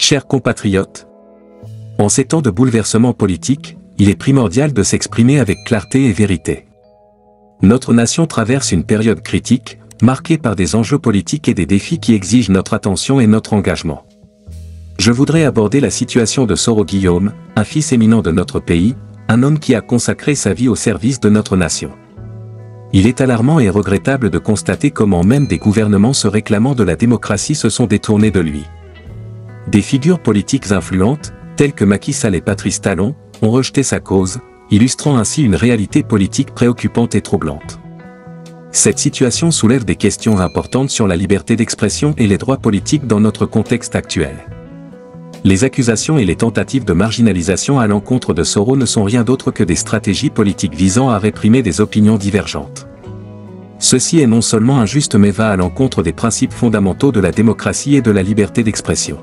Chers compatriotes, en ces temps de bouleversement politique, il est primordial de s'exprimer avec clarté et vérité. Notre nation traverse une période critique, marquée par des enjeux politiques et des défis qui exigent notre attention et notre engagement. Je voudrais aborder la situation de Soro Guillaume, un fils éminent de notre pays, un homme qui a consacré sa vie au service de notre nation. Il est alarmant et regrettable de constater comment même des gouvernements se réclamant de la démocratie se sont détournés de lui. Des figures politiques influentes, telles que Macky Sall et Patrice Talon, ont rejeté sa cause, illustrant ainsi une réalité politique préoccupante et troublante. Cette situation soulève des questions importantes sur la liberté d'expression et les droits politiques dans notre contexte actuel. Les accusations et les tentatives de marginalisation à l'encontre de Soro ne sont rien d'autre que des stratégies politiques visant à réprimer des opinions divergentes. Ceci est non seulement injuste mais va à l'encontre des principes fondamentaux de la démocratie et de la liberté d'expression.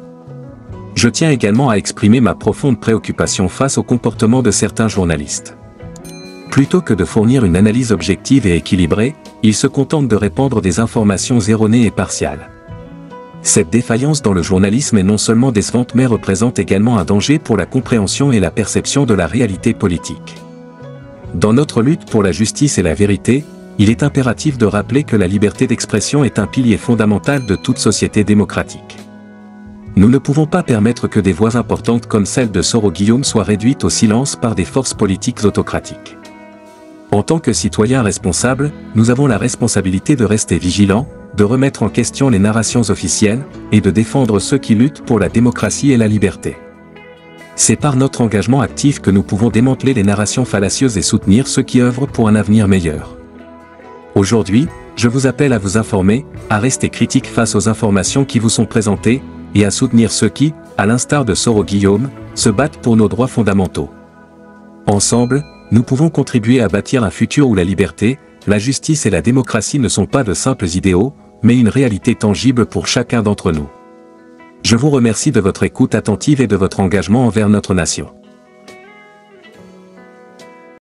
Je tiens également à exprimer ma profonde préoccupation face au comportement de certains journalistes. Plutôt que de fournir une analyse objective et équilibrée, ils se contentent de répandre des informations erronées et partiales. Cette défaillance dans le journalisme est non seulement décevante mais représente également un danger pour la compréhension et la perception de la réalité politique. Dans notre lutte pour la justice et la vérité, il est impératif de rappeler que la liberté d'expression est un pilier fondamental de toute société démocratique. Nous ne pouvons pas permettre que des voix importantes comme celle de Soro Guillaume soient réduites au silence par des forces politiques autocratiques. En tant que citoyens responsables, nous avons la responsabilité de rester vigilants, de remettre en question les narrations officielles, et de défendre ceux qui luttent pour la démocratie et la liberté. C'est par notre engagement actif que nous pouvons démanteler les narrations fallacieuses et soutenir ceux qui œuvrent pour un avenir meilleur. Aujourd'hui, je vous appelle à vous informer, à rester critique face aux informations qui vous sont présentées, et à soutenir ceux qui, à l'instar de Soro Guillaume, se battent pour nos droits fondamentaux. Ensemble, nous pouvons contribuer à bâtir un futur où la liberté, la justice et la démocratie ne sont pas de simples idéaux, mais une réalité tangible pour chacun d'entre nous. Je vous remercie de votre écoute attentive et de votre engagement envers notre nation.